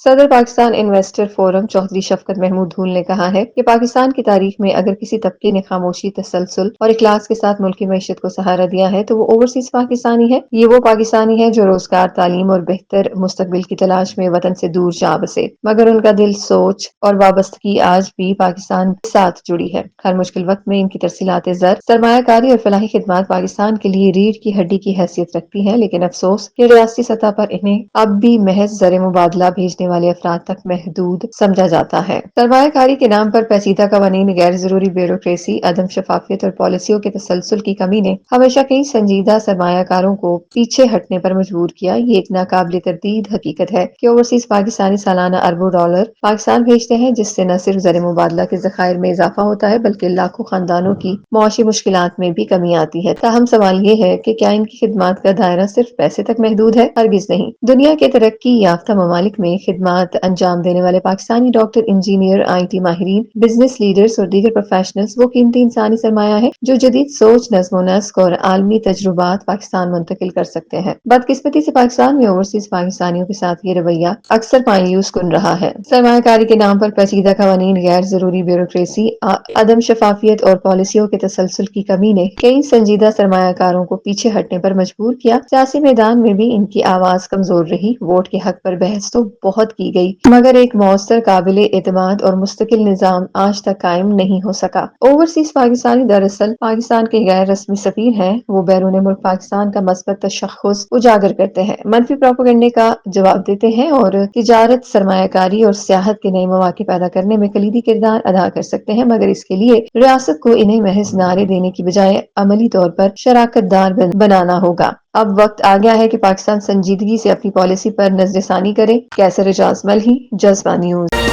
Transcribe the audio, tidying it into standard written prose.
صدر Pakistan investor forum Chaudhry شفقت محمود دھول نے کہا ہے کہ پاکستان کی تاریخ میں اگر کسی طبقے نے خاموشی، تسلسل اور اخلاص کے ساتھ ملکی معیشت کو سہارا دیا ہے تو وہ اوورسیز پاکستانی ہے۔ یہ وہ پاکستانی ہے جو روزگار، تعلیم اور بہتر مستقبل کی تلاش میں وطن سے دور جا بسے، مگر ان کا دل، سوچ اور وابستگی آج بھی پاکستان کے ساتھ جڑی ہے۔ ہر مشکل وقت میں ان کی ترسیلات زر، سرمایہ کاری اور فلاحی خدمات پاکستان کے لیے ریڑھ کی ہڈی کی حیثیت رکھتی ہیں، لیکن افسوس کہ ریاستی سطح پر انہیں اب بھی محض زر مبادلہ بھیجنے والے افراد تک محدود سمجھا جاتا ہے۔ سرمایہ کاری کے نام پر پیچیدہ قوانین، غیر ضروری بیوروکریسی، عدم شفافیت اور پالیسیوں کے تسلسل کی کمی نے ہمیشہ کئی سنجیدہ سرمایہ کاروں کو پیچھے ہٹنے پر مجبور کیا۔ یہ ایک ناقابل تردید حقیقت ہے کہ اوورسیز پاکستانی سالانہ اربوں ڈالر پاکستان بھیجتے ہیں، جس سے نہ صرف زر مبادلہ کے ذخائر میں اضافہ ہوتا ہے بلکہ لاکھوں خاندانوں کی معاشی مشکلات میں بھی کمی آتی ہے۔ تاہم سوال یہ ہے کہ کیا ان کی خدمات کا دائرہ صرف پیسے تک محدود ہے؟ ہرگز نہیں۔ دنیا کے ترقی یافتہ ممالک میں خدمات انجام دینے والے Pakistani doctor, engineer, I T ماہرین، بزنس لیڈرز اور دیگر پروفیشنلز وہ قیمتی انسانی سرمایہ ہے جو جدید سوچ، نظم و نسق اور عالمی تجربات پاکستان منتقل کر سکتے ہیں۔ بدقسمتی سے پاکستان میں اوورسیز پاکستانیوں کے ساتھ یہ رویہ اکثر مایوس کن رہا ہے۔ سرمایہ کاری کے نام پر پیچیدہ قوانین، غیر ضروری بیوروکریسی، عدم شفافیت اور پالیسیوں کے تسلسل کی کمی نے کئی سنجیدہ سرمایہ کاروں کو پیچھے ہٹنے پر مجبور کیا۔ سیاسی میدان میں بھی ان کی آواز کمزور رہی۔ ووٹ کے حق پر بحث تو بہت کی گئی مگر ایک مؤثر، قابل اعتماد اور مستقل نظام آج تک قائم نہیں ہو سکا۔ اوورسیز پاکستانی دراصل پاکستان کے غیر رسمی سفیر ہیں۔ وہ بیرون ملک پاکستان کا مثبت تشخص اجاگر کرتے ہیں، منفی پروپیگنڈے کا جواب دیتے ہیں اور تجارت، سرمایہ کاری اور سیاحت کے نئے مواقع پیدا کرنے میں کلیدی کردار ادا کر سکتے ہیں، مگر اس کے لیے ریاست کو انہیں محض نعرے دینے کی بجائے عملی طور پر شراکت دار بنانا ہوگا۔ اب وقت آ گیا ہے کہ پاکستان سنجیدگی سے اپنی پالیسی پر نظر ثانی کرے۔ کیسر اعجاز ملہی، جذبہ نیوز۔